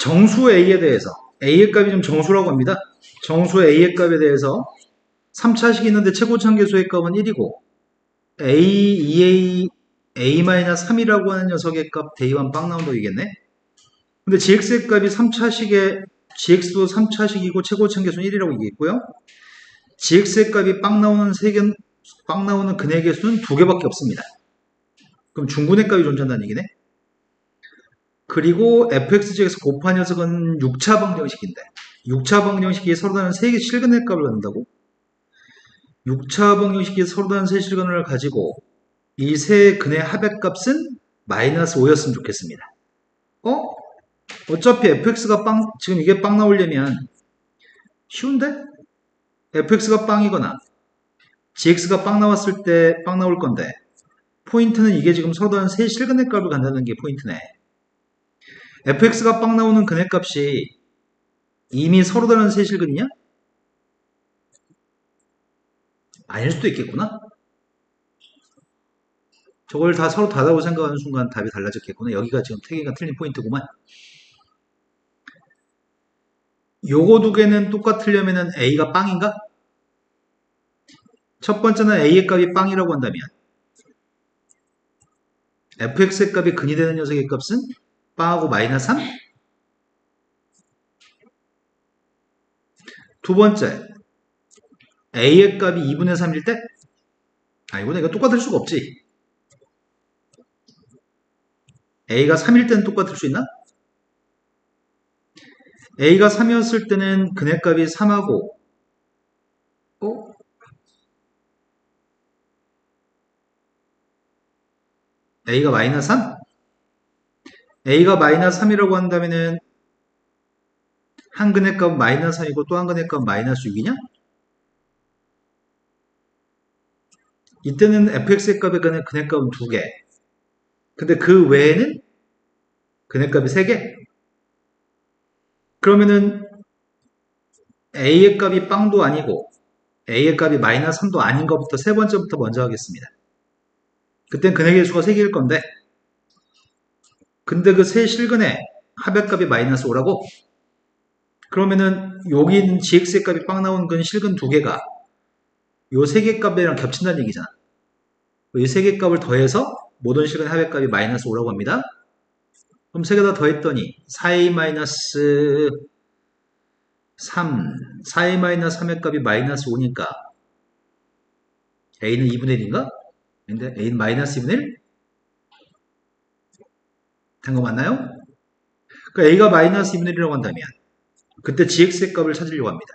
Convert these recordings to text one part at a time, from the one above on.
정수 A에 대해서 A의 값이 지금 정수라고 합니다. 정수 A의 값에 대해서 3차식이 있는데 최고차계수의 값은 1이고 A, 2A, A-3이라고 하는 녀석의 값 대입하면 빵 나온다고 얘기했네. 근데 gx의 값이 3차식에 gx도 3차식이고 최고차계수는 1이라고 얘기했고요. gx의 값이 빵 나오는 근의 개수는 2개밖에 없습니다. 그럼 중근의 값이 존재한다는 얘기네. 그리고 fxgx 곱한 녀석은 6차 방정식인데 6차 방정식이 서로 다른 3개 실근의 값을 갖는다고? 6차 방정식이 서로 다른 세 실근을 가지고 이 세 근의 합의 값은 마이너스 5였으면 좋겠습니다. 어차피 fx가 지금 이게 빵 나오려면 쉬운데? fx가 빵이거나 gx가 빵 나왔을 때 빵 나올 건데 포인트는 이게 지금 서로 다른 세 실근의 값을 간다는 게 포인트네. fx가 빵 나오는 근의 값이 이미 서로 다른 세 실근이냐? 아닐 수도 있겠구나. 저걸 다 서로 다르다고 생각하는 순간 답이 달라졌겠구나. 여기가 지금 태기가 틀린 포인트구만. 요거 두 개는 똑같으려면은 A가 빵인가? 첫 번째는 A의 값이 빵이라고 한다면 fx의 값이 근이 되는 녀석의 값은 빵하고 마이너스 3? 두 번째, A의 값이 2분의 3일 때? 이거는 이거 똑같을 수가 없지. A가 3일 때는 똑같을 수 있나? A가 3이었을 때는 근의 값이 3하고 A가 마이너스 3? A가 마이너스 3이라고 한다면은 한 근의 값은 마이너스 3이고 또 한 근의 값은 마이너스 6이냐? 이때는 fx의 값의 근의 값은 2개. 근데 그 외에는 근의 값이 3개? 그러면은 A의 값이 빵도 아니고 A의 값이 마이너스 3도 아닌 것부터 세 번째부터 먼저 하겠습니다. 그땐 근의 개수가 3개일 건데 근데 그 세 실근의 합의값이 마이너스 5라고? 그러면은 여기 있는 gx의 값이 빵 나오는 건 실근 2개가 요 3개 값이랑 겹친다는 얘기잖아. 이 3개 값을 더해서 모든 실근의 합의값이 마이너스 5라고 합니다. 그럼 3개 다 더했더니 4a-3 4a-3의 값이 마이너스 5니까 a는 2분의 1인가? 근데 a는 마이너스 2분의 1? 된 거 맞나요? 그러니까 a가 마이너스 2분의 1이라고 한다면 그때 gx의 값을 찾으려고 합니다.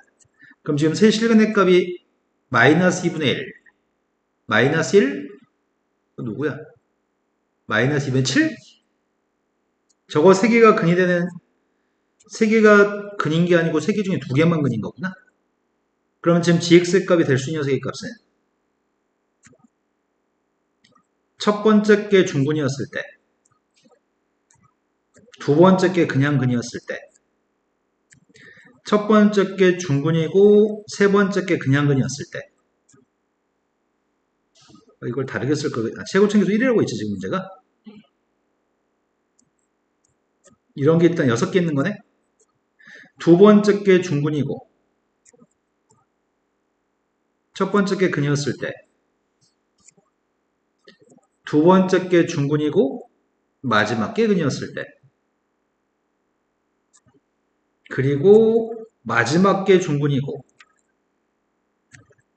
그럼 지금 세 실근의 값이 마이너스 2분의 1 마이너스 1 누구야? 마이너스 2분의 7? 저거 3개가 근이 되는 3개가 근인 게 아니고 3개 중에 2개만 근인 거구나. 그러면 지금 gx의 값이 될 수 있는 녀석의 값은 첫 번째 게 중근이었을 때, 두 번째 게 그냥 근이었을 때, 첫 번째 게 중근이고 세 번째 게 그냥 근이었을 때 이걸 다르게 쓸 거겠다. 최고층계수 1이라고 있지 지금 문제가. 이런 게 일단 6개 있는 거네. 두 번째 게 중근이고 첫 번째 게 근이었을 때, 두 번째 게 중근이고 마지막 게 근이었을 때, 그리고 마지막 게 중근이고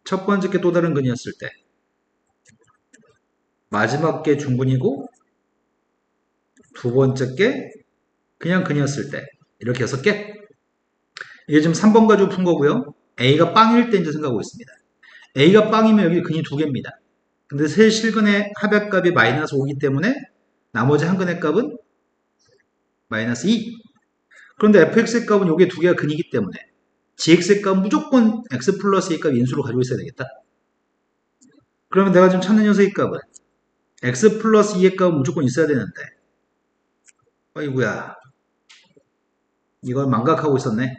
첫 번째 게 또 다른 근이었을 때, 마지막 게 중근이고 두 번째 게 그냥 근이었을 때, 이렇게 6개. 이게 지금 3번 가지고 푼 거고요. A가 빵일 때 이제 생각하고 있습니다. A가 빵이면 여기 근이 2개입니다. 근데 세 실근의 합의값이 마이너스 5이기 때문에 나머지 한 근의 값은 마이너스 2. 그런데 fx의 값은 요게 2개가 근이기 때문에 gx의 값은 무조건 x 플러스 a 값 인수로 가지고 있어야 되겠다. 그러면 내가 지금 찾는 녀석의 값은 x 플러스 2의 값은 무조건 있어야 되는데 어이구야 이걸 망각하고 있었네.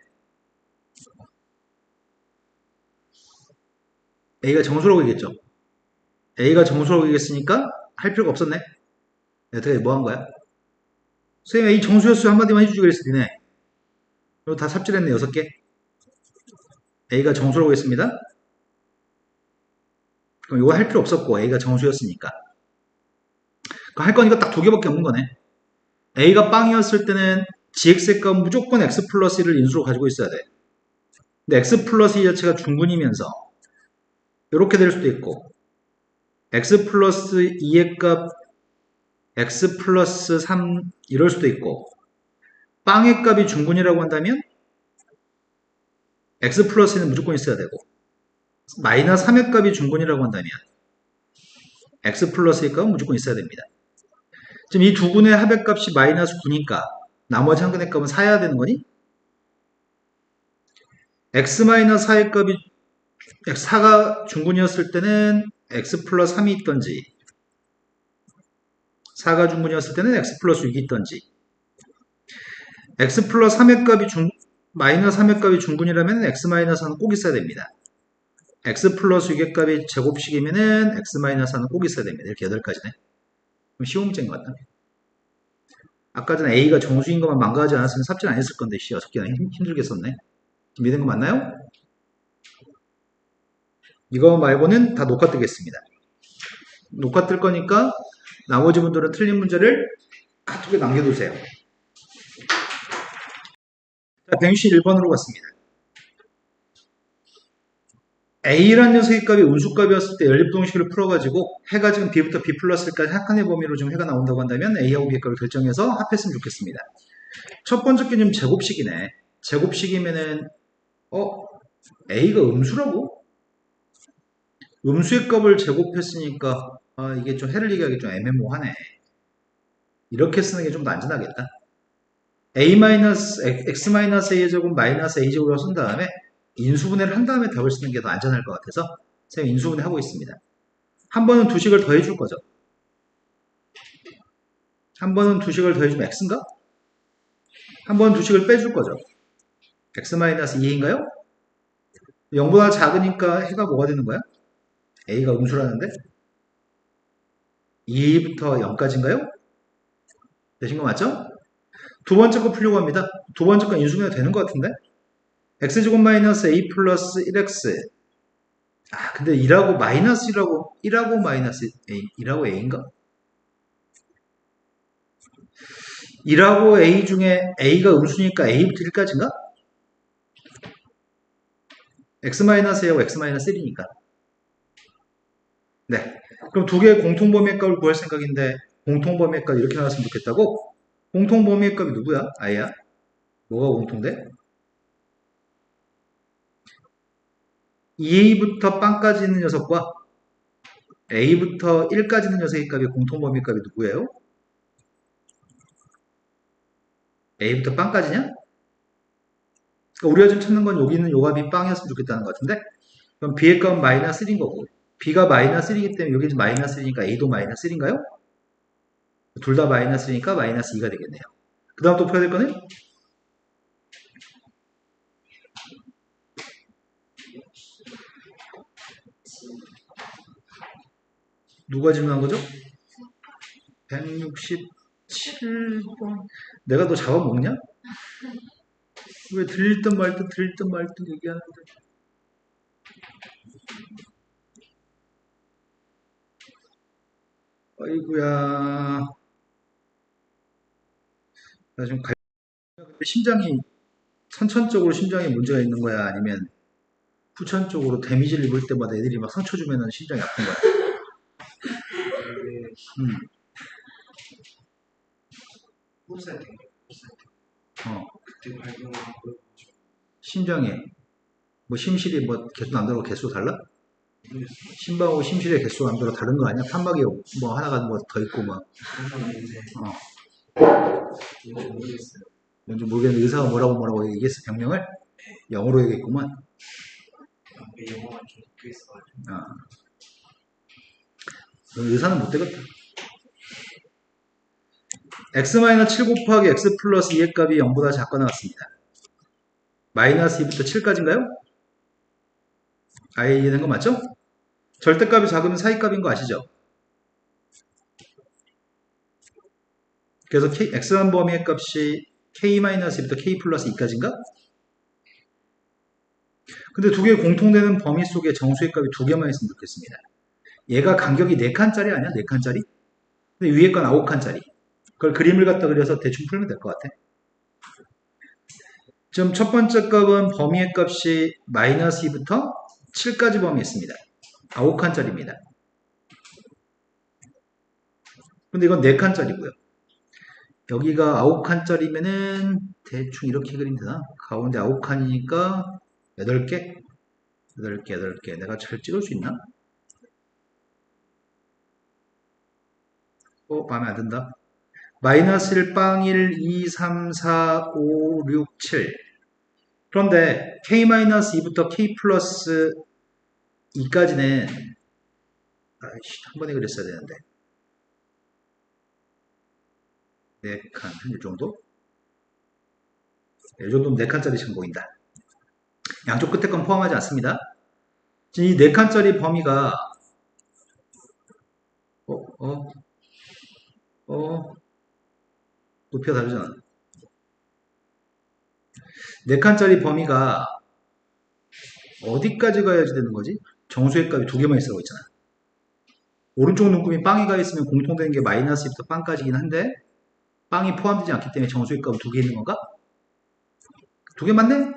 A가 정수라고 얘기했죠. A가 정수라고 얘기했으니까 할 필요가 없었네. 어떻게 뭐 한 거야? 선생님 A 정수였어요 한마디만 해주지 그랬어 니네. 이거 다 삽질했네, 6개. A가 정수라고 했습니다. 그럼 이거 할 필요 없었고, A가 정수였으니까. 할 거니까 딱 2개밖에 없는 거네. A가 빵이었을 때는 GX의 값은 무조건 X 플러스 1을 인수로 가지고 있어야 돼. 근데 X 플러스 2 자체가 중근이면서, 이렇게 될 수도 있고, X 플러스 2의 값, X 플러스 3, 이럴 수도 있고, 빵의 값이 중근이라고 한다면, X 플러스 1은 무조건 있어야 되고, 마이너스 3의 값이 중근이라고 한다면, X 플러스 1 값은 무조건 있어야 됩니다. 지금 이 두 분의 합의값이 마이너스 9니까 나머지 한 근의 값은 4여야 되는 거니? x 마이너스 4의 값이 4가 중근이었을 때는 x 플러스 3이 있던지 4가 중근이었을 때는 x 플러스 6이 있던지 x 플러스 3의 값이 마이너스 3의 값이 중근이라면 x 마이너스 4는 꼭 있어야 됩니다. x 플러스 6의 값이 제곱식이면은 x 마이너스 4는 꼭 있어야 됩니다. 이렇게 8가지네. 좀 쉬운 문제인 것 같다. 아까 전에 A가 정수인 것만 망가하지 않았으면 삽질 안 했을 건데, 6개나 힘들게 썼네. 준비된 거 맞나요? 이거 말고는 다 녹화 뜨겠습니다. 녹화 뜰 거니까 나머지 분들은 틀린 문제를 카톡에 남겨두세요. 자, 161번으로 갔습니다. A라는 녀석의 값이 운수값이었을 때 연립동식을 풀어가지고 해가 지금 B부터 B 플러스까지 한 칸의 범위로 지금 해가 나온다고 한다면 A하고 B의 값을 결정해서 합했으면 좋겠습니다. 첫 번째 게 지금 제곱식이네. 제곱식이면은 A가 음수라고? 음수의 값을 제곱했으니까 이게 좀 해를 얘기하기 좀 애매모호하네. 이렇게 쓰는 게 좀 더 안전하겠다. x-a의 제곱 마이너스 a제곱으로 쓴 다음에 인수분해를 한 다음에 답을 쓰는 게 더 안전할 것 같아서 선생님 인수분해 하고 있습니다. 한 번은 두 식을 더해 줄 거죠. 한 번은 두 식을 더해 주면 x인가? 한 번은 두 식을 빼줄 거죠. x-2인가요? 0보다 작으니까 해가 뭐가 되는 거야? a가 음수라는데 2부터 0까지인가요? 되신 거 맞죠? 두 번째 거 풀려고 합니다. 두 번째 건 인수분해 되는 것 같은데? x제곱 마이너스 a 플러스 1x. 근데 2라고 마이너스 1하고 마이너스 a, 2라고 a인가? 2라고 a 중에 a가 음수니까 a부터 1까지인가? x 마이너스 a하고 x 마이너스 1이니까. 네. 그럼 두 개의 공통범위의 값을 구할 생각인데 공통범위의 값 이렇게 나왔으면 좋겠다고? 공통범위의 값이 누구야? 아이야? 뭐가 공통돼? 2a부터 빵까지 있는 녀석과 a부터 1까지 있는 녀석의 값이 공통범위 값이 누구예요? a부터 빵까지냐? 그러니까 우리가 지금 찾는 건 여기 있는 요 값이 빵이었으면 좋겠다는 것 같은데 그럼 b의 값은 마이너스 1인 거고 b가 마이너스 1이기 때문에 여기 마이너스 1이니까 a도 마이너스 1인가요? 둘 다 마이너스 1이니까 마이너스 2가 되겠네요. 그 다음 또 풀어야 될 거는 누가 질문한 거죠? 167번. 내가 너 잡아먹냐? 왜 들릴 듯 말 듯 얘기하는데. 아이고야. 나 지금 심장이, 선천적으로 심장에 문제가 있는 거야? 아니면 후천적으로 데미지를 입을 때마다 애들이 막 상처 주면은 심장이 아픈 거야? 그때 발견하고 심장에 뭐 심실이 뭐 개수 남들하고 개수 달라? 심방하고 심실의 개수가 남들하고 다른 거 아니야? 판막이 뭐 하나가 뭐 더 있고 막. 모르겠어요. 뭔지 모르겠는데 의사가 뭐라고 얘기했어 병명을? 영어로 얘기했구만. 앞에 영어가 좀 적혀 있어가지고. 의사는 못 되겠다. x-7 곱하기 x 플러스 2의 값이 0보다 작거나 같습니다. 마이너스 2부터 7까지인가요? 아예 이해된 거 맞죠? 절대값이 작으면 사이값인 거 아시죠? 그래서 x1 범위의 값이 K-2부터 K 플러스 2까지인가? 근데 두 개 공통되는 범위 속에 정수의 값이 두 개만 있으면 좋겠습니다. 얘가 간격이 4칸짜리 아니야? 4칸짜리? 근데 위에 건 9칸짜리. 그걸 그림을 갖다 그려서 대충 풀면 될 것 같아. 지금 첫 번째 값은 범위의 값이 마이너스 2부터 7까지 범위 있습니다. 9칸짜리입니다. 근데 이건 4칸짜리고요. 여기가 9칸짜리면은 대충 이렇게 그리면 되나? 가운데 9칸이니까 8개? 8개, 8개. 내가 잘 찍을 수 있나? 마음에 안 든다. 마이너스 1, 빵 1, 2, 3, 4, 5, 6, 7. 그런데 K-2부터 K 플러스 2까지는 아이씨, 한 번에 그랬어야 되는데. 4칸, 한 이 정도? 이 정도면 4칸짜리 지금 보인다. 양쪽 끝에 건 포함하지 않습니다. 지금 이 4칸짜리 범위가 높이가 다르잖아. 4칸짜리 범위가 어디까지 가야지 되는 거지? 정수의 값이 두 개만 있어고 있잖아. 오른쪽 눈금이 빵이 가 있으면 공통되는 게 마이너스 2부터 빵까지긴 한데 빵이 포함되지 않기 때문에 정수의 값은 두 개 있는 건가? 두 개 맞네?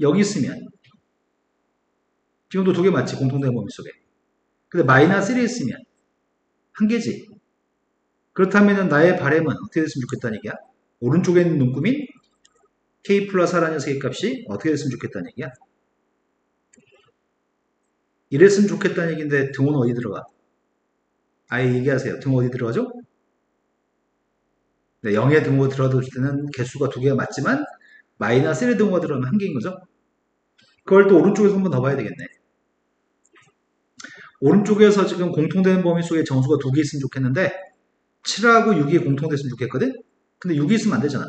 여기 있으면 지금도 두 개 맞지? 공통된 범위 속에. 근데 마이너스 1이 있으면 한 개지. 그렇다면 나의 바램은 어떻게 됐으면 좋겠다는 얘기야? 오른쪽에 있는 눈금인 K 플러스 하라는 녀석의 값이 어떻게 됐으면 좋겠다는 얘기야? 이랬으면 좋겠다는 얘기인데 등호는 어디 들어가? 아예 얘기하세요. 등호 어디 들어가죠? 네, 0의 등호가 들어갈 때는 개수가 두 개가 맞지만 마이너스 1의 등호가 들어가면 한 개인 거죠? 그걸 또 오른쪽에서 한 번 더 봐야 되겠네. 오른쪽에서 지금 공통되는 범위 속에 정수가 두 개 있으면 좋겠는데 7하고 6이 공통됐으면 좋겠거든? 근데 6이 있으면 안 되잖아.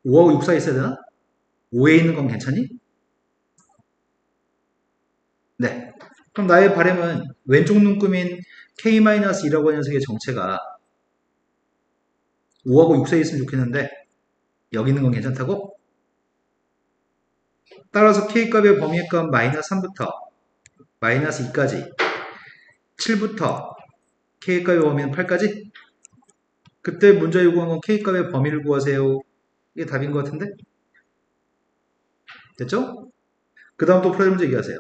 5하고 6 사이 있어야 되나? 5에 있는 건 괜찮니? 네. 그럼 나의 바램은 왼쪽 눈금인 K-2라고 하는 녀석의 정체가 5하고 6 사이에 있으면 좋겠는데 여기 있는 건 괜찮다고? 따라서 K값의 범위의 값 마이너스 3부터 마이너스 2까지 7부터 K값의 범위는 8까지? 그때 문제 요구한 건 K값의 범위를 구하세요. 이게 답인 것 같은데? 됐죠? 그 다음 또 풀어질 문제 얘기하세요.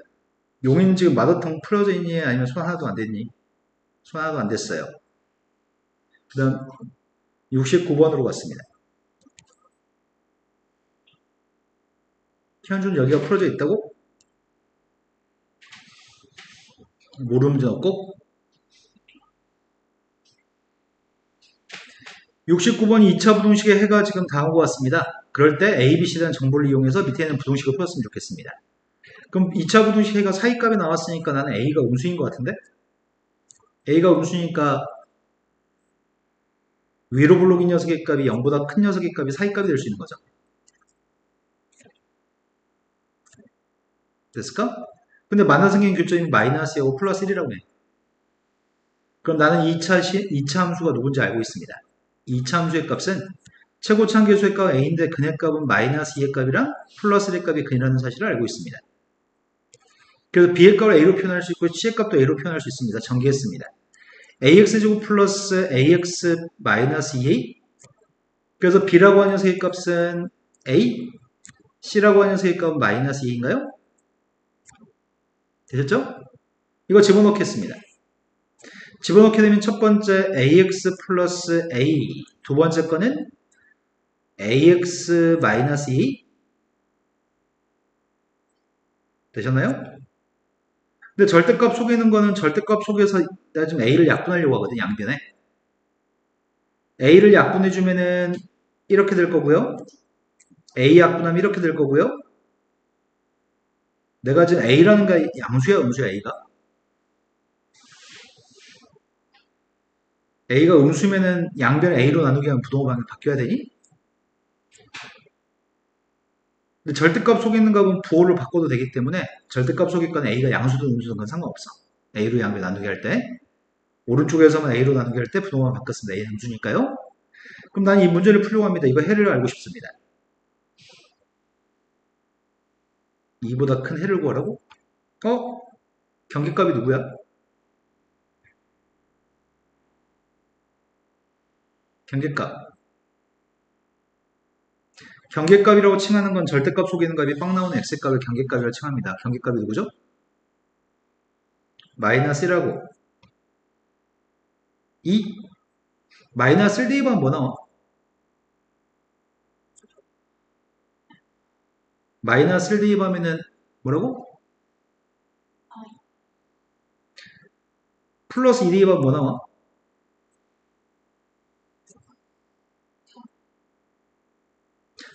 용인 지금 마더텅 풀어져 있니? 아니면 손 하나도 안 됐니? 손 하나도 안 됐어요. 그 다음 69번으로 갔습니다. 현준 여기가 풀어져 있다고? 모르는 문제 없고? 69번이 2차 부등식의 해가 지금 다 온 것 같습니다. 그럴 때 A, B, C에 대한 정보를 이용해서 밑에 있는 부등식을 풀었으면 좋겠습니다. 그럼 2차 부등식 해가 사이값이 나왔으니까 나는 A가 음수인 것 같은데? A가 음수니까 위로 블록인 녀석의 값이 0보다 큰 녀석의 값이 사이값이 될 수 있는 거죠. 됐을까? 근데 만화성경 교점이 마이너스 5 플러스 1이라고 해. 그럼 나는 2차 함수가 누군지 알고 있습니다. 2차 함수의 값은 최고차 함계수의 값 A인데 근의 값은 마이너스 2의 값이랑 플러스 1의 값이 근이라는 사실을 알고 있습니다. 그래서 B의 값을 A로 표현할 수 있고 C의 값도 A로 표현할 수 있습니다. 전개했습니다. AX제곱 플러스 AX 마이너스 2A 그래서 B라고 하는 녀석의 값은 A C라고 하는 녀석의 값은 마이너스 2인가요? 되셨죠? 이거 집어넣겠습니다. 집어넣게 되면 첫 번째 AX 플러스 A 두 번째 거는 AX 마이너스 2 되셨나요? 근데 절대값 속에 있는 거는 절대값 속에서 내가 지금 A를 약분하려고 하거든, 양변에. A를 약분해주면은 이렇게 될 거고요. A 약분하면 이렇게 될 거고요. 내가 지금 A라는 게 양수야, 음수야, A가? A가 음수면은 양변을 A로 나누게 하면 부동호 방향이 바뀌어야 되니? 근데 절대값 속에 있는 값은 부호를 바꿔도 되기 때문에 절대값 속에 있건 A가 양수든 음수든 건 상관없어. A로 양변 나누게 할 때 오른쪽에서만 A로 나누게 할 때 부동호만 바꿨습니다. A는 음수니까요. 그럼 그럼 난 이 문제를 풀려고 합니다. 이거 해를 알고 싶습니다. 2보다 큰 해를 구하라고? 경계값이 누구야? 경계값. 경계값이라고 칭하는 건 절대값 속에 있는 값이 빵 나오는 x값을 경계값이라고 칭합니다. 경계값이 누구죠? 마이너스 1하고 2. 마이너스 1 대입하면 뭐 나와? 마이너스 1 대입하면은 뭐라고? 플러스 2 대입하면 뭐 나와?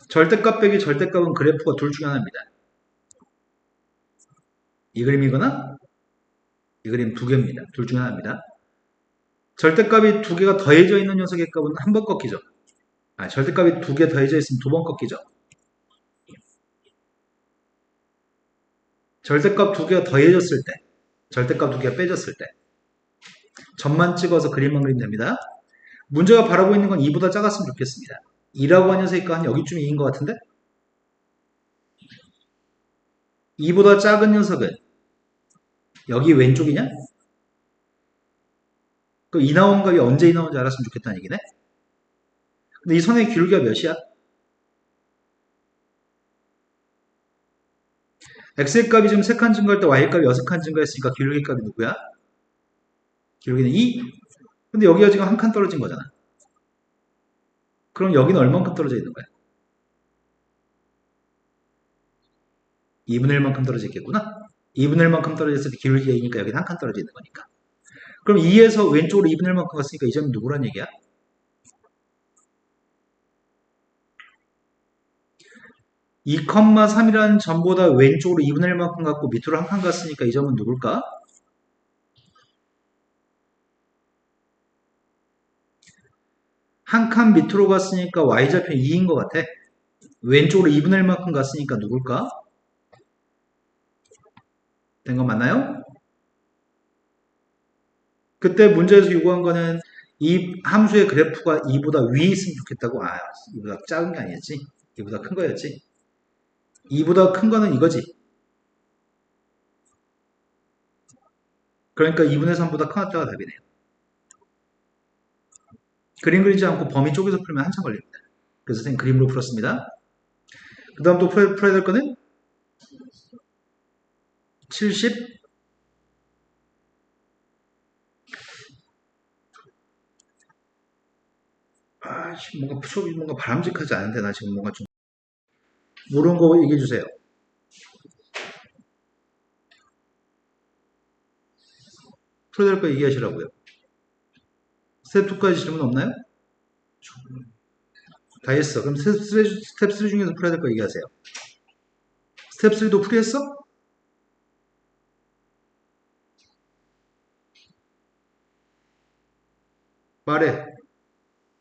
절대값 빼기 절대값은 그래프가 둘 중에 하나입니다. 이 그림이거나 이 그림 두 개입니다. 둘 중에 하나입니다. 절대값이 두 개가 더해져 있는 녀석의 값은 한 번 꺾이죠. 절대값이 두 개 더해져 있으면 두 번 꺾이죠. 절대값 두 개가 더해졌을 때, 절대값 두 개가 빼졌을 때, 점만 찍어서 그림만 그리면 됩니다. 문제가 바라고 있는 건 2보다 작았으면 좋겠습니다. 2라고 하는 녀석의 값은 여기쯤이 2인 것 같은데? 2보다 작은 녀석은 여기 왼쪽이냐? 그 2 나온 값이 언제 2 나온지 알았으면 좋겠다는 얘기네? 근데 이 선의 기울기가 몇이야? x의 값이 지금 3칸 증가할 때 y의 값이 6칸 증가했으니까 기울기 값이 누구야? 기울기는 2. 근데 여기가 지금 한 칸 떨어진 거잖아. 그럼 여기는 얼만큼 떨어져 있는 거야? 2분의 1만큼 떨어져 있겠구나? 2분의 1만큼 떨어졌을 때 기울기가 2니까 여기는 한 칸 떨어져 있는 거니까. 그럼 2에서 왼쪽으로 2분의 1만큼 갔으니까 이 점이 누구란 얘기야? 2,3이라는 점보다 왼쪽으로 2분의 1만큼 갔고 밑으로 한 칸 갔으니까 이 점은 누굴까? 한 칸 밑으로 갔으니까 y좌표 2인 것 같아. 왼쪽으로 2분의 1만큼 갔으니까 누굴까? 된 거 맞나요? 그때 문제에서 요구한 거는 이 함수의 그래프가 2보다 위에 있으면 좋겠다고. 2보다 작은 게 아니었지. 2보다 큰 거였지. 2보다 큰 거는 이거지. 그러니까 2분의 3보다 큰 합자가 답이네요. 그림 그리지 않고 범위 쪽에서 풀면 한참 걸립니다. 그래서 선생님 그림으로 풀었습니다. 그 다음 또 풀어야 될 거는 70. 뭔가 수업이 뭔가 바람직하지 않은데 나 지금 뭔가 좀 모르는 거 얘기해 주세요. 풀어야 될 거 얘기하시라고요. 스텝 2까지 질문 없나요? 다 했어. 그럼 스텝 3 중에서 풀어야 될 거 얘기하세요. 스텝 3도 풀이했어? 말해.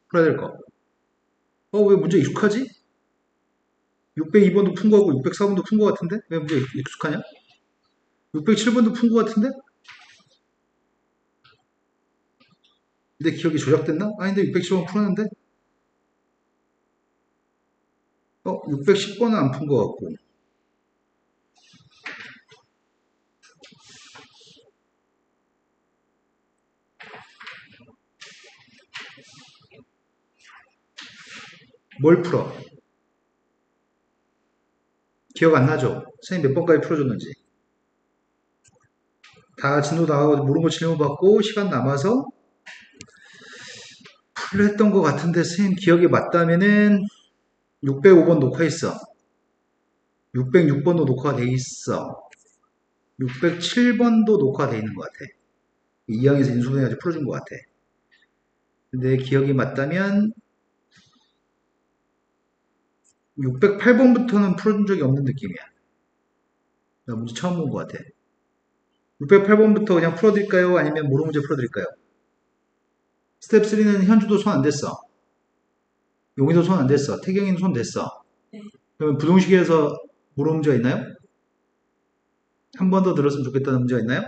풀어야 될 거. 왜 문제 익숙하지? 602번도 푼 거고 604번도 푼 거 같은데? 왜 문제 익숙하냐? 607번도 푼 거 같은데? 내 기억이 조작됐나? 아닌데 607번 풀었는데? 610번은 안 푼 거 같고. 뭘 풀어? 기억 안 나죠? 선생님 몇 번까지 풀어줬는지. 다 진도 나가고 모르는 거 질문 받고 시간 남아서 풀렸던 것 같은데 선생님 기억이 맞다면은 605번 녹화했어. 606번도 녹화가 돼 있어. 607번도 녹화가 돼 있는 것 같아. 2항에서 인수분해가지고 풀어준 것 같아. 근데 기억이 맞다면 608번부터는 풀어준 적이 없는 느낌이야. 나 문제 처음 본 것 같아. 608번부터 그냥 풀어드릴까요? 아니면 모르는 문제 풀어드릴까요? 스텝 3는 현주도 손 안 댔어. 용의도 손 안 댔어. 태경이는 손 댔어. 네. 그러면 부동식에서 모르는 문제가 있나요? 한 번 더 들었으면 좋겠다는 문제가 있나요?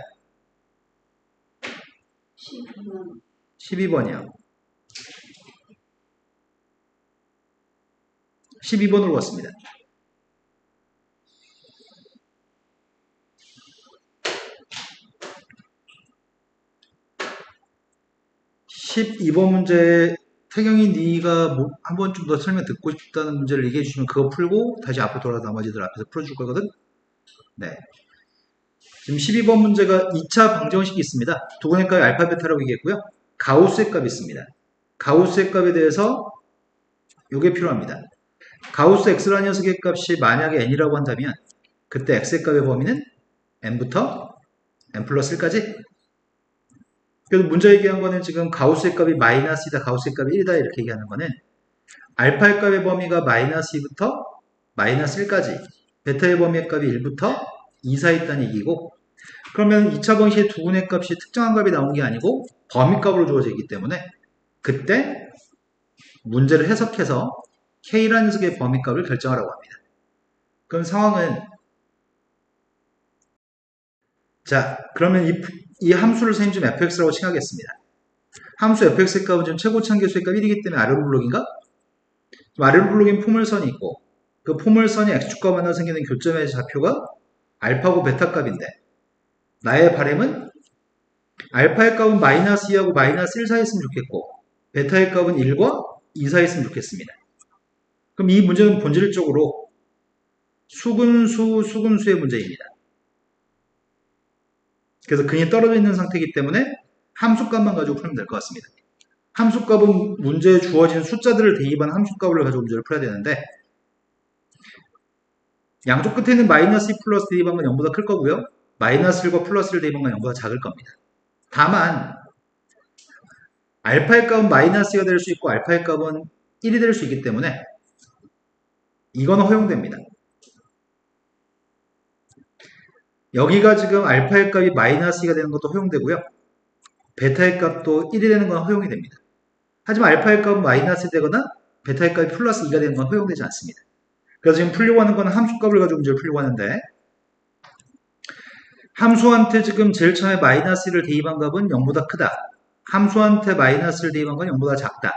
12번. 12번이요. 12번으로 왔습니다. 12번 문제 태경이 네가 한 번 좀 더 설명 듣고 싶다는 문제를 얘기해 주시면 그거 풀고 다시 앞으로 돌아서 나머지들 앞에서 풀어줄 거거든. 네. 지금 12번 문제가 2차 방정식이 있습니다. 두 분의 값이 알파 베타라고 얘기했고요. 가우스의 값이 있습니다. 가우스의 값에 대해서 이게 필요합니다. 가우스 x라는 녀석의 값이 만약에 n이라고 한다면 그때 x의 값의 범위는 n부터 n 플러스 1까지. 그래서 문제 얘기한 거는 지금 가우스의 값이 마이너스이다, 가우스의 값이 1이다 이렇게 얘기하는 거는 알파의 값의 범위가 마이너스 2부터 마이너스 1까지, 베타의 범위의 값이 1부터 2 사이 있다는 얘기고, 그러면 2차 방식의 두 분의 값이 특정한 값이 나온 게 아니고 범위값으로 주어져 있기 때문에 그때 문제를 해석해서 K라는 녀석의 범위값을 결정하라고 합니다. 그럼 상황은 자, 그러면 이 함수를 선생님 좀 fx라고 칭하겠습니다. 함수 fx의 값은 지금 최고 참계수의 값 1이기 때문에 아래로 블록인가? 아래로 블록인 포물선이 있고 그 포물선이 x축과 만나 생기는 교점의 좌표가 알파고 베타 값인데 나의 바램은 알파의 값은 마이너스 2하고 마이너스 1 사이에 있으면 좋겠고 베타의 값은 1과 2 사이에 있으면 좋겠습니다. 그럼 이 문제는 본질적으로 수근수의 문제입니다. 그래서 근이 떨어져 있는 상태이기 때문에 함수값만 가지고 풀면 될 것 같습니다. 함수값은 문제에 주어진 숫자들을 대입한 함수값을 가지고 문제를 풀어야 되는데 양쪽 끝에 있는 마이너스 2 플러스 대입한 건 0보다 클 거고요. 마이너스 1과 플러스 1 대입한 건 0보다 작을 겁니다. 다만 알파의 값은 마이너스 2가 될 수 있고 알파의 값은 1이 될 수 있기 때문에 이건 허용됩니다. 여기가 지금 알파의 값이 마이너스 2가 되는 것도 허용되고요. 베타의 값도 1이 되는 건 허용이 됩니다. 하지만 알파의 값은 마이너스 되거나 베타의 값이 플러스 2가 되는 건 허용되지 않습니다. 그래서 지금 풀려고 하는 건 함수값을 가지고 문제를 풀려고 하는데 함수한테 지금 제일 처음에 마이너스 1을 대입한 값은 0보다 크다. 함수한테 마이너스를 대입한 건 0보다 작다.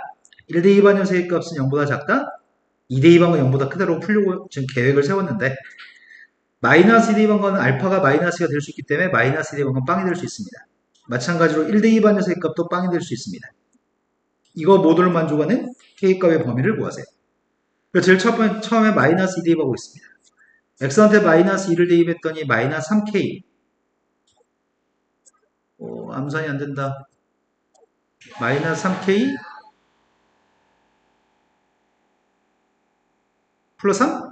1 대입한 녀석의 값은 0보다 작다. 2 대입한 건 0보다 크다로 풀려고 지금 계획을 세웠는데 마이너스 2 대입한 건 알파가 마이너스가 될 수 있기 때문에 마이너스 2 대입한 건 빵이 될 수 있습니다. 마찬가지로 1 대입한 녀석의 값도 빵이 될 수 있습니다. 이거 모두를 만족하는 K값의 범위를 구하세요. 제일 처음에 마이너스 2 대입하고 있습니다. X한테 마이너스 2를 대입했더니 마이너스 3K. 암산이 안 된다. 마이너스 3K 플러스 3?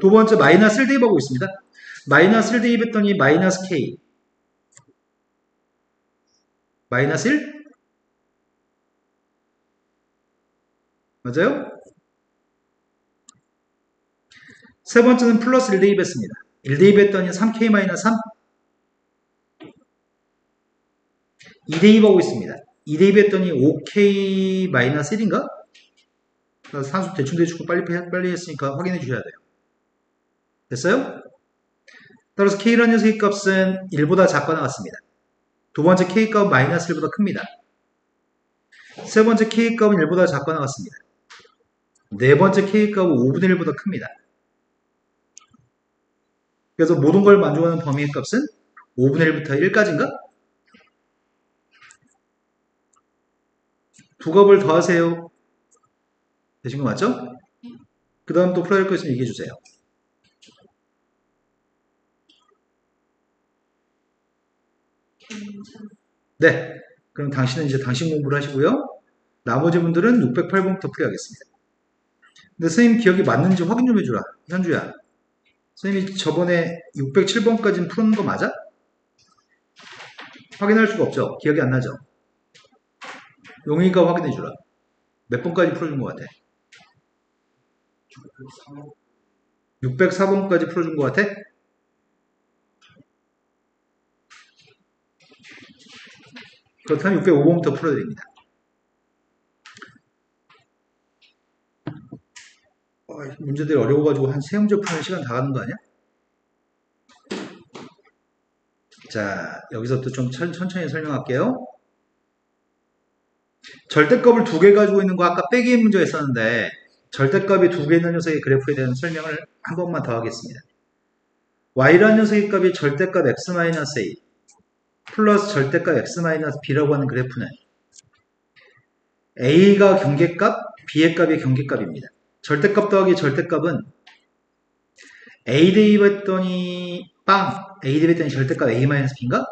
두 번째 마이너스 1 대입하고 있습니다. 마이너스 1 대입했더니 마이너스 K. 마이너스 1? 맞아요? 세 번째는 플러스 1 대입했습니다. 1 대입했더니 3K 마이너스 3. 2 대입하고 있습니다. 2 대입했더니 5K 마이너스 1인가? 산수 대충 빨리 했으니까 확인해 주셔야 돼요. 됐어요? 따라서 K라는 녀석의 값은 1보다 작거나 같습니다. 두 번째 K값은 마이너스 1보다 큽니다. 세 번째 K값은 1보다 작거나 같습니다. 네 번째 K값은 5분의 1보다 큽니다. 그래서 모든 걸 만족하는 범위의 값은 5분의 1부터 1까지인가? 두 값을 더하세요. 되신 거 맞죠? 그 다음 또 풀어야 할 거 있으면 얘기해 주세요. 네. 그럼 당신은 이제 당신 공부를 하시고요. 나머지 분들은 608번부터 풀어야겠습니다. 근데 선생님 기억이 맞는지 확인 좀 해주라. 현주야. 선생님이 저번에 607번까지는 푸는 거 맞아? 확인할 수가 없죠. 기억이 안 나죠. 용의가 확인해 주라. 몇 번까지 풀어준 것 같아? 604번까지 풀어준 것 같아? 그렇다면 605번부터 풀어드립니다. 문제들이 어려워가지고 한 세 문제 푸는 시간 다 가는 거 아니야? 자, 여기서 또 좀 천천히 설명할게요. 절대값을 두 개 가지고 있는 거 아까 빼기 문제가 있었는데 절대값이 두 개 있는 녀석의 그래프에 대한 설명을 한 번만 더 하겠습니다. y라는 녀석의 값이 절대값 x-a 플러스 절대값 x-b라고 하는 그래프는 a가 경계값, b의 값이 경계값입니다. 절대값 더하기 절대값은 a 대입했더니 빵, a 대입했더니 절대값 a-b인가?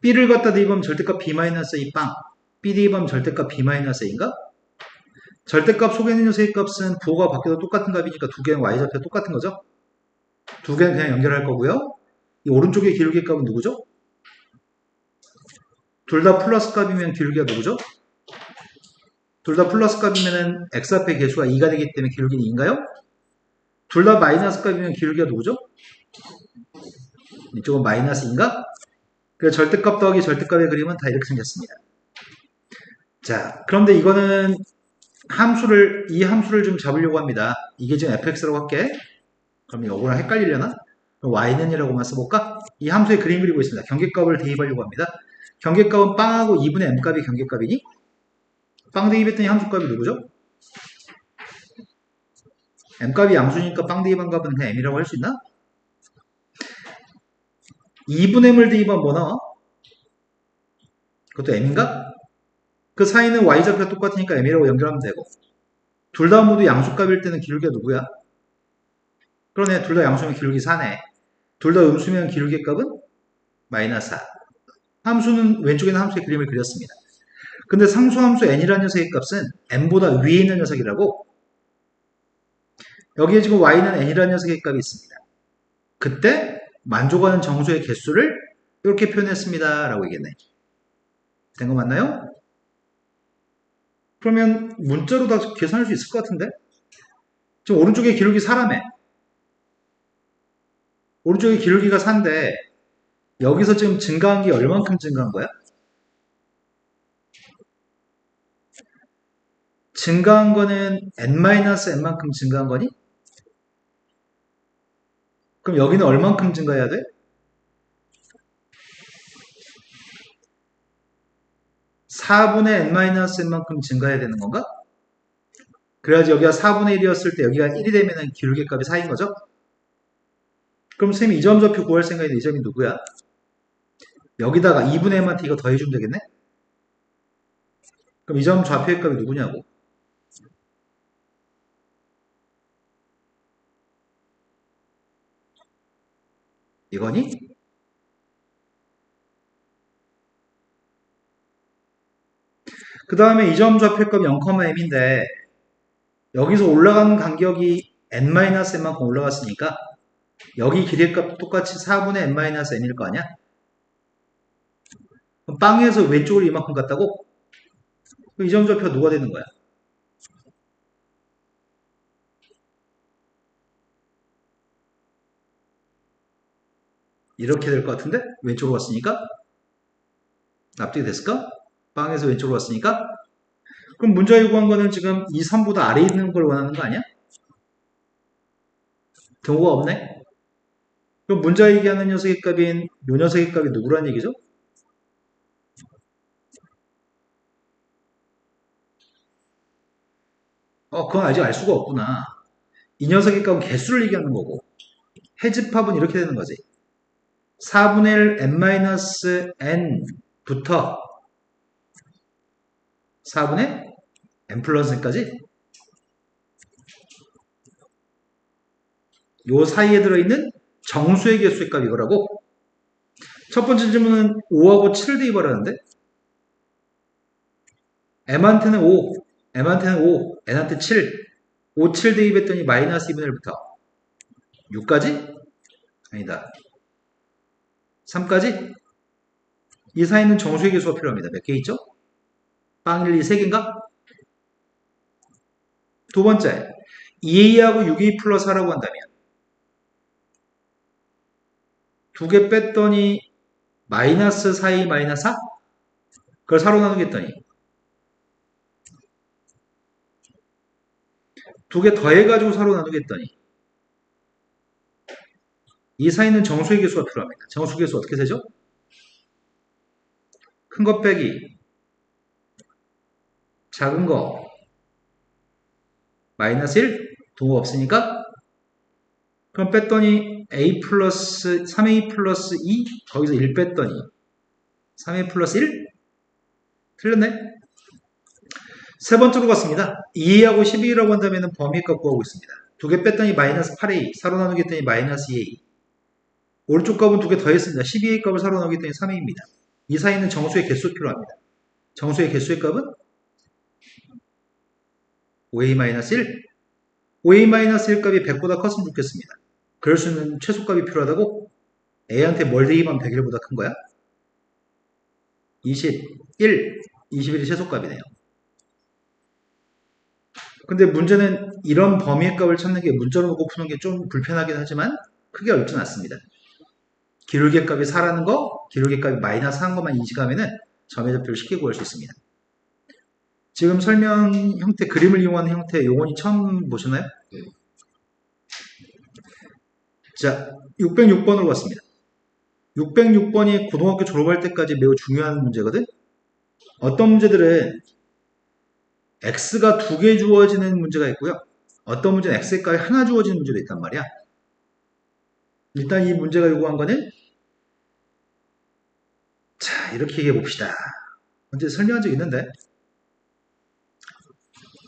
b를 갖다 대입하면 절대값 b-a 빵, b 대입하면 절대값 b-a인가? 절대값 속에 있는 녀석의 값은 부호가 바뀌어도 똑같은 값이니까 두 개는 y좌표 똑같은 거죠? 두 개는 그냥 연결할 거고요. 이 오른쪽의 기울기 값은 누구죠? 둘 다 플러스 값이면 기울기가 누구죠? 둘 다 플러스 값이면 x 앞에 개수가 2가 되기 때문에 기울기는 2인가요? 둘 다 마이너스 값이면 기울기가 누구죠? 이쪽은 마이너스인가? 그래서 절대값 더하기 절대값의 그림은 다 이렇게 생겼습니다. 자, 그런데 이거는 이 함수를 좀 잡으려고 합니다. 이게 지금 fx라고 할게. 그럼 이거랑 헷갈리려나? 그럼 y는이라고만 써볼까? 이 함수의 그림 그리고 있습니다. 경계값을 대입하려고 합니다. 경계값은 빵하고 2분의 m값이 경계값이니? 빵 대입했더니 함수값이 누구죠? m값이 양수니까 빵 대입한 값은 그냥 m이라고 할 수 있나? 2분의 m을 대입하면 뭐 나와? 그것도 m인가? 그 사이는 y좌표가 똑같으니까 m이라고 연결하면 되고 둘 다 모두 양수값일 때는 기울기가 누구야? 그러네. 둘 다 양수면 기울기 4네. 둘 다 음수면 기울기 값은 마이너스 4. 함수는 왼쪽에는 함수의 그림을 그렸습니다. 근데 상수함수 n이라는 녀석의 값은 n보다 위에 있는 녀석이라고 여기에 지금 y는 n이라는 녀석의 값이 있습니다. 그때 만족하는 정수의 개수를 이렇게 표현했습니다. 라고 얘기했네. 된 거 맞나요? 그러면 문자로 다 계산할 수 있을 것 같은데? 지금 오른쪽에 기울기 4라며. 오른쪽에 기울기가 4인데 여기서 지금 증가한 게 얼만큼 증가한 거야? 증가한 거는 n-n만큼 증가한 거니? 그럼 여기는 얼만큼 증가해야 돼? 4분의 n-n만큼 증가해야 되는 건가? 그래야지 여기가 4분의 1이었을 때 여기가 1이 되면 기울기 값이 4인 거죠? 그럼 쌤이 이 점 좌표 구할 생각인데 이 점이 누구야? 여기다가 2분의 m한테 이거 더해주면 되겠네? 그럼 이 점 좌표의 값이 누구냐고? 이거니? 그 다음에 이 점 좌표값 0,m인데 여기서 올라가는 간격이 n-n만큼 올라갔으니까 여기 길이값 똑같이 4분의 n-n일 거 아니야? 그럼 빵에서 왼쪽으로 이만큼 갔다고? 이 점 좌표가 누가 되는 거야? 이렇게 될 것 같은데? 왼쪽으로 갔으니까? 납득이 됐을까? 빵에서 왼쪽으로 갔으니까? 그럼 문자 요구한 거는 지금 이 선보다 아래에 있는 걸 원하는 거 아니야? 경우가 없네? 그럼 문자 얘기하는 녀석의 값인 요 녀석의 값이 누구란 얘기죠? 그건 아직 알 수가 없구나. 이 녀석의 값은 개수를 얘기하는 거고 해집합은 이렇게 되는 거지. 4분의 1 n-n부터 4분의 n 플러스 n까지 요 사이에 들어있는 정수의 개수의 값 이거라고. 첫 번째 질문은 5하고 7을 대입하라는데 m한테는 5, m한테는 5, n한테 7, 5, 7 대입했더니 마이너스 2분의 1부터 6까지? 아니다. 3까지? 이 사이는 정수의 개수가 필요합니다. 몇 개 있죠? 빵 1, 2, 3개인가? 두 번째, 2a하고 6a 플러스 하라고 한다면 두 개 뺐더니 마이너스 4a 마이너스 4? 그걸 4로 나누겠더니 두 개 더해가지고 4로 나누겠더니 이 사이는 정수의 개수가 필요합니다. 정수의 개수 어떻게 되죠? 큰 거 빼기 작은 거 마이너스 1 동호 없으니까 그럼 뺐더니 a 플러스 3a 플러스 2 거기서 1 뺐더니 3a 플러스 1 틀렸네. 세 번째로 갔습니다. 2a하고 12라고 한다면 범위값 구하고 있습니다. 두 개 뺐더니 마이너스 8a, 사로 나누기 했더니 마이너스 2a. 오른쪽 값은 두 개 더했습니다. 12a 값을 사로 나누기 했더니 3a입니다. 이 사이에 있는 정수의 개수 필요합니다. 정수의 개수의 값은 5a-1. 5a-1 값이 100보다 컸으면 좋겠습니다. 그럴 수 있는 최소값이 필요하다고? a한테 뭘 대입하면 100일보다 큰 거야? 21, 21이 최소값이네요. 근데 문제는 이런 범위의 값을 찾는 게 문자로 놓고 푸는 게 좀 불편하긴 하지만 크게 어렵진 않습니다. 기울기 값이 4라는 거, 기울기 값이 마이너스 1 것만 인식하면은 점의 좌표를 쉽게 구할 수 있습니다. 지금 설명 형태, 그림을 이용하는 형태, 요건이 처음 보셨나요? 자, 606번으로 갔습니다. 606번이 고등학교 졸업할 때까지 매우 중요한 문제거든? 어떤 문제들은 x가 두 개 주어지는 문제가 있고요. 어떤 문제는 x의 값이 하나 주어지는 문제도 있단 말이야. 일단 이 문제가 요구한 거는 자, 이렇게 얘기해 봅시다. 언제 설명한 적 있는데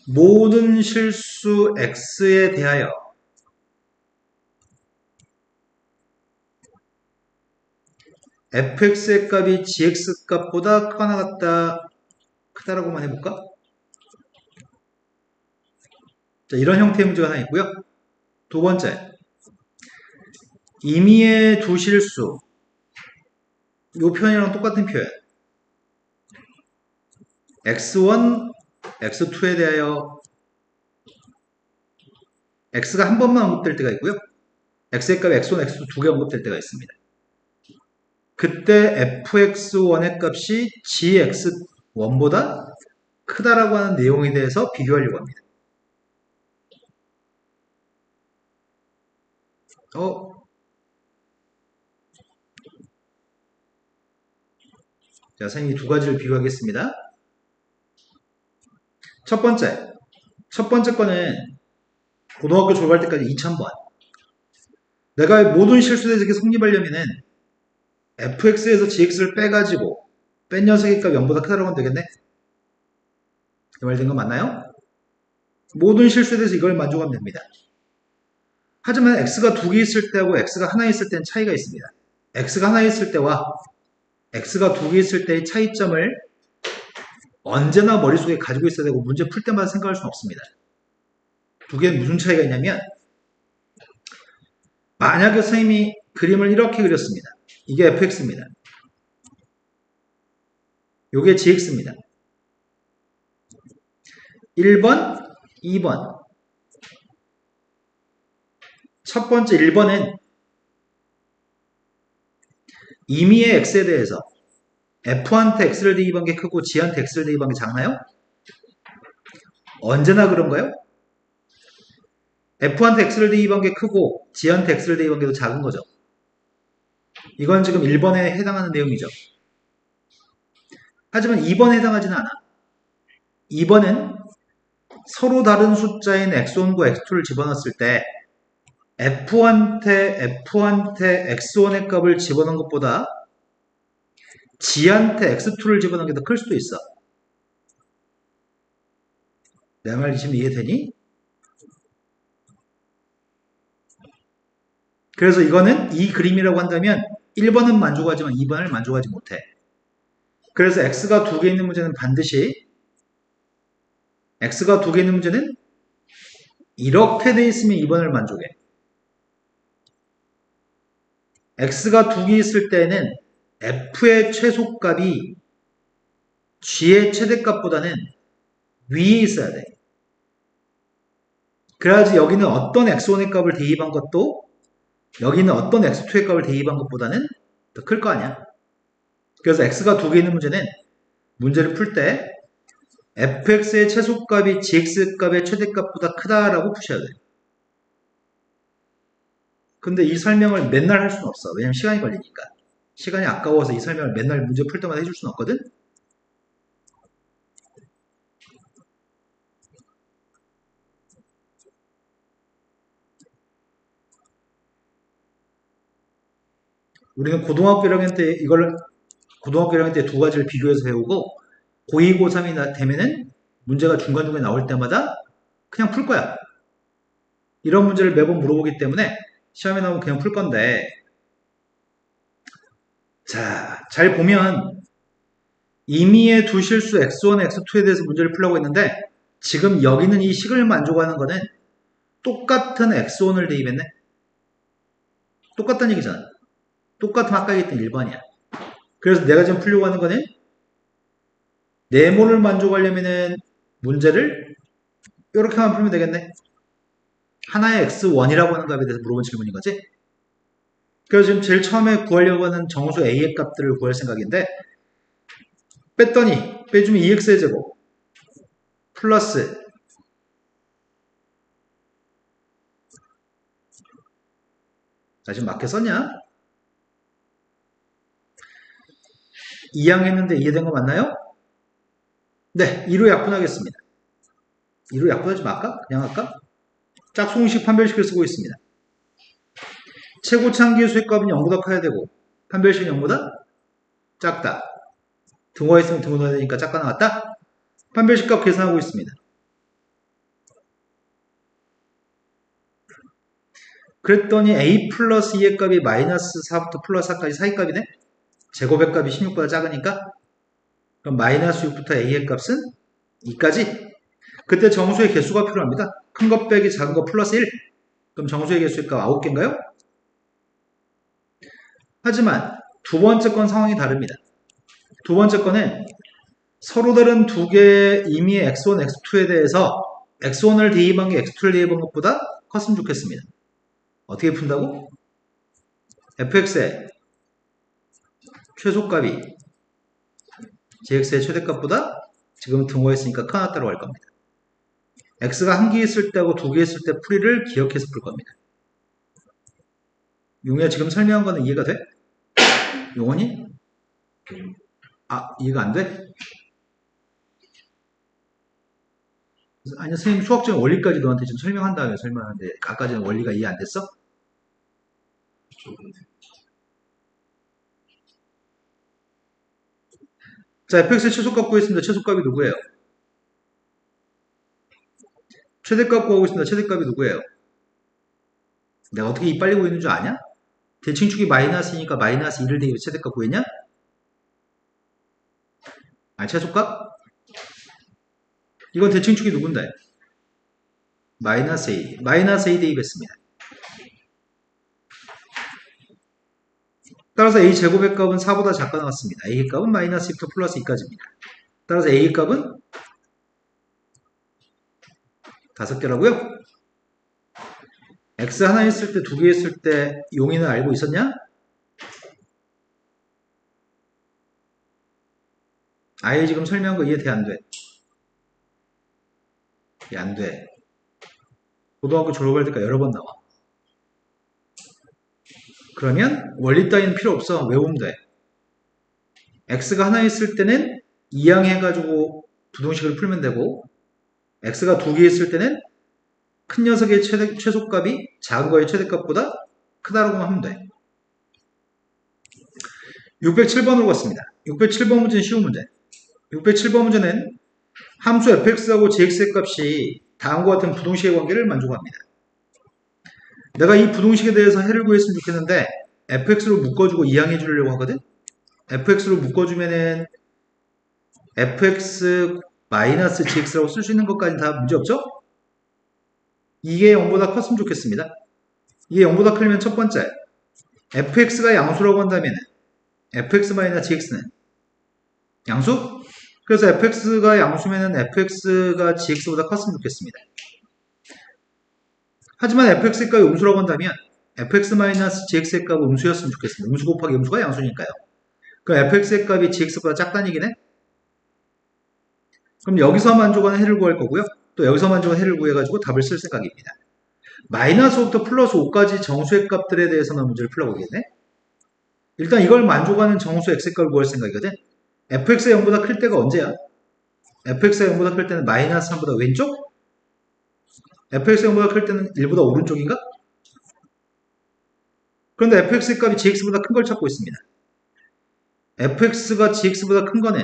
모든 실수 x에 대하여 fx의 값이 gx 값보다 크거나 같다, 크다라고만 해볼까? 자, 이런 형태의 문제가 하나 있고요. 두 번째, 임의의 두 실수. 이 표현이랑 똑같은 표현. x1, x2에 대하여 x가 한 번만 언급될 때가 있고요. x의 값 x1, x2 두 개 언급될 때가 있습니다. 그때 fx1의 값이 gx1보다 크다라고 하는 내용에 대해서 비교하려고 합니다. 자, 선생님이 두 가지를 비교하겠습니다. 첫 번째 거는 고등학교 졸업할 때까지 2000번. 내가 모든 실수에 대해서 성립하려면은 fx에서 gx를 빼가지고 뺀 녀석의 값이 0보다 크다라고 하면 되겠네? 이 말 된 거 맞나요? 모든 실수에 대해서 이걸 만족하면 됩니다. 하지만 x가 두 개 있을 때하고 x가 하나 있을 때는 차이가 있습니다. x가 하나 있을 때와 x가 두 개 있을 때의 차이점을 언제나 머릿속에 가지고 있어야 되고 문제 풀 때마다 생각할 수는 없습니다. 두 개는 무슨 차이가 있냐면 만약에 선생님이 그림을 이렇게 그렸습니다. 이게 fx입니다. 이게 gx입니다. 1번, 2번. 첫 번째 1번은 임의의 x에 대해서 f한테 x를 대입한 게 크고 g한테 x를 대입한 게 작나요? 언제나 그런가요? f한테 x를 대입한 게 크고 g한테 x를 대입한 게 더 작은 거죠. 이건 지금 1번에 해당하는 내용이죠. 하지만 2번에 해당하지는 않아. 2번은 서로 다른 숫자인 x1과 x2를 집어넣었을 때 f한테 x1의 값을 집어넣은 것보다 g한테 x2를 집어넣은 게 더 클 수도 있어. 내 말 지금 이해되니? 그래서 이거는 이 그림이라고 한다면 1번은 만족하지만 2번을 만족하지 못해. 그래서 x가 두 개 있는 문제는 반드시 x가 두 개 있는 문제는 이렇게 돼 있으면 2번을 만족해. x가 두 개 있을 때는 f의 최소값이 g의 최대값보다는 위에 있어야 돼. 그래야지 여기는 어떤 x1의 값을 대입한 것도 여기는 어떤 x2의 값을 대입한 것보다는 더 클 거 아니야. 그래서 x가 두 개 있는 문제는 문제를 풀 때 fx의 최소값이 gx값의 최대값보다 크다라고 푸셔야 돼요. 근데 이 설명을 맨날 할 수는 없어. 왜냐면 시간이 걸리니까. 시간이 아까워서 이 설명을 맨날 문제 풀 때마다 해줄 수는 없거든? 우리는 고등학교 1학년 때 고등학교 1학년 때 두 가지를 비교해서 배우고 고2, 고3이 되면은 문제가 중간중간에 나올 때마다 그냥 풀 거야. 이런 문제를 매번 물어보기 때문에 시험에 나오면 그냥 풀 건데, 자, 잘 보면 임의의 두 실수 x1, x2에 대해서 문제를 풀려고 했는데 지금 여기는 이 식을 만족하는 거는 똑같은 x1을 대입했네. 똑같다는 얘기잖아. 똑같은 아까 얘기했던 1번이야. 그래서 내가 지금 풀려고 하는 거는 네모를 만족하려면은 문제를 이렇게만 풀면 되겠네. 하나의 x1이라고 하는 값에 대해서 물어본 질문인 거지. 그래서 지금 제일 처음에 구하려고 하는 정수 a의 값들을 구할 생각인데 뺐더니 빼주면 2x의 제곱 플러스 나 지금 맞게 썼냐? 2항 했는데 이해된 거 맞나요? 네, 2로 약분하겠습니다. 2로 약분하지 말까? 그냥 할까? 짝수공식 판별식을 쓰고 있습니다. 최고차항기의 수액값은 0보다 커야 되고 판별식은 0보다 작다. 등호가 있으면 등호 넣어야 되니까 작가 나왔다. 판별식 값 계산하고 있습니다. 그랬더니 a 플러스 2의 값이 마이너스 4부터 플러스 4까지 사이 값이네. 제곱의 값이 16보다 작으니까 그럼 마이너스 6부터 a의 값은 2까지. 그때 정수의 개수가 필요합니다. 큰 것 빼기 작은 거 플러스 1. 그럼 정수의 개수의 값 9개인가요? 하지만 두 번째 건 상황이 다릅니다. 두 번째 건은 서로 다른 두 개의 임의의 x1, x2에 대해서 x1을 대입한 게 x2를 대입한 것보다 컸으면 좋겠습니다. 어떻게 푼다고? fx의 최소값이 gx의 최대값보다 지금 등호했으니까 크나다라고 할 겁니다. x가 한 개 있을 때하고 두 개 있을 때 풀이를 기억해서 풀 겁니다. 용이야 지금 설명한 거는 이해가 돼? 용원이? 이해가 안 돼? 아니 선생님 수학적인 원리까지 너한테 지금 설명한 다음에 설명하는데 아까 전에 원리가 이해 안 됐어? 자, fx의 최소값 구했습니다. 최소값이 누구예요? 최대값 구하고 있습니다. 최대값이 누구예요? 내가 어떻게 이 빨리 구했는 줄 아냐? 대칭축이 마이너스니까 마이너스 2를 대입해 최대값 구했냐? 최소값? 이건 대칭축이 누군데? 마이너스 A. 마이너스 A 대입했습니다. 따라서 A 제곱의 값은 4보다 작가 나왔습니다. A의 값은 마이너스 2부터 플러스 2까지입니다. 따라서 A의 값은 5개라고요? X 하나 있을 때, 두 개 있을 때 용의는 알고 있었냐? 아예 지금 설명한 거 이해돼? 안 돼? 이해 안 돼. 고등학교 졸업할 때까지 여러 번 나와. 그러면 원리 따위는 필요 없어. 외우면 돼. x가 하나 있을 때는 2항 해가지고 부등식을 풀면 되고 x가 두 개 있을 때는 큰 녀석의 최소값이 작은 거의 최대값보다 크다라고만 하면 돼. 607번으로 갔습니다. 607번 문제는 쉬운 문제. 607번 문제는 함수 fx하고 gx의 값이 다음과 같은 부등식의 관계를 만족합니다. 내가 이 부등식에 대해서 해를 구했으면 좋겠는데 fx로 묶어주고 이항해 주려고 하거든. fx로 묶어주면은 fx 마이너스 gx라고 쓸 수 있는 것까지는 다 문제없죠? 이게 0보다 컸으면 좋겠습니다. 이게 0보다 크면 첫 번째 fx가 양수라고 한다면 fx 마이너스 gx는 양수? 그래서 fx가 양수면은 fx가 gx보다 컸으면 좋겠습니다. 하지만 fx의 값이 음수라고 한다면 fx-gx의 값은 음수였으면 좋겠습니다. 음수 곱하기 음수가 양수니까요. 그럼 fx의 값이 gx보다 작다는 얘기네? 그럼 여기서 만족하는 해를 구할 거고요. 또 여기서 만족하는 해를 구해가지고 답을 쓸 생각입니다. 마이너스 5부터 플러스 5까지 정수의 값들에 대해서만 문제를 풀어보겠네. 일단 이걸 만족하는 정수 x값을 구할 생각이거든. fx가 0보다 클 때가 언제야? fx가 0보다 클 때는 마이너스 3보다 왼쪽? fx가 0보다 클 때는 1보다 오른쪽인가? 그런데 fx 값이 gx보다 큰 걸 찾고 있습니다. fx가 gx보다 큰 거는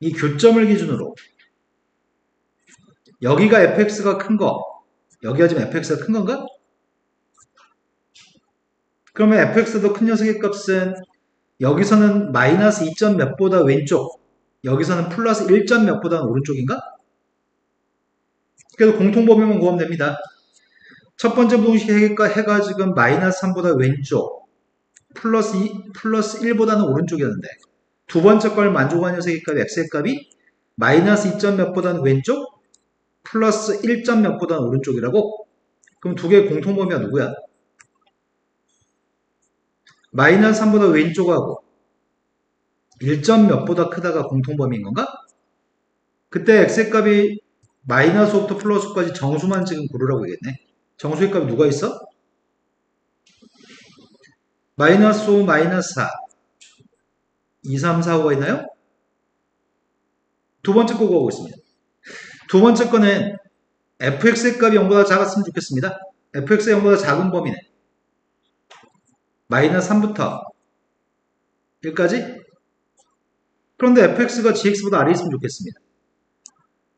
이 교점을 기준으로 여기가 fx가 큰 거, 여기가 지금 fx가 큰 건가? 그러면 fx도 큰 녀석의 값은 여기서는 마이너스 2점 몇보다 왼쪽, 여기서는 플러스 1점 몇보다 오른쪽인가? 그래서 공통범위만 구하면 됩니다. 첫 번째 부동식 해가 지금 마이너스 3보다 왼쪽, 플러스 1보다는 오른쪽이었는데 두 번째 걸 만족하는 녀석의 값, x의 값이 마이너스 2점 몇보다는 왼쪽, 플러스 1점 몇보다는 오른쪽이라고? 그럼 두 개의 공통범위가 누구야? 마이너스 3보다 왼쪽하고 1점 몇보다 크다가 공통범위인 건가? 그때 x의 값이 마이너스 5부터 플러스 5까지 정수만 지금 고르라고 얘기했네. 정수의 값이 누가 있어? 마이너스 5, 마이너스 4, 2, 3, 4, 5가 있나요? 두 번째 거 구하고 있습니다. 두 번째 거는 fx의 값이 0보다 작았으면 좋겠습니다. fx가 0보다 작은 범위는 마이너스 3부터 1까지? 그런데 fx가 gx보다 아래 있으면 좋겠습니다.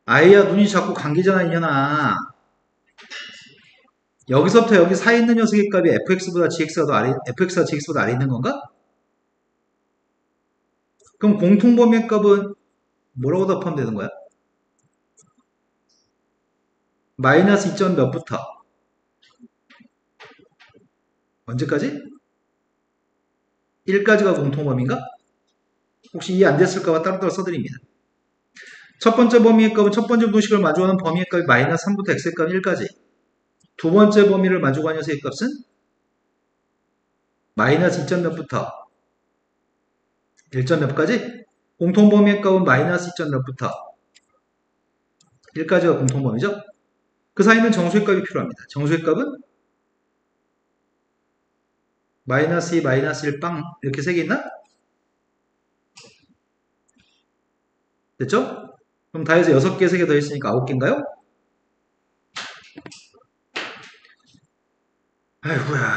아이야, 눈이 자꾸 감기잖아, 이년아. 여기서부터 여기 사이에 있는 녀석의 값이 fx가 gx보다 아래 있는 건가? 그럼 공통범위의 값은 뭐라고 답하면 되는 거야? 마이너스 2점 몇부터 언제까지? 1까지가 공통범위인가? 혹시 이해 안 됐을까봐 따로따로 써드립니다. 첫 번째 범위의 값은 첫 번째 부동식을 마주하는 범위의 값이 마이너스 3부터 x의 값 1까지. 두 번째 범위를 마주하는 녀석의 값은 마이너스 2점 몇부터 1점 몇까지? 공통범위의 값은 마이너스 2점 몇부터 1까지가 공통범위죠? 그 사이는 정수의 값이 필요합니다. 정수의 값은 마이너스 2, 마이너스 1, 빵 이렇게 세 개 있나? 됐죠? 그럼 다 해서 6개, 3개 더 있으니까 9개인가요? 아이고야.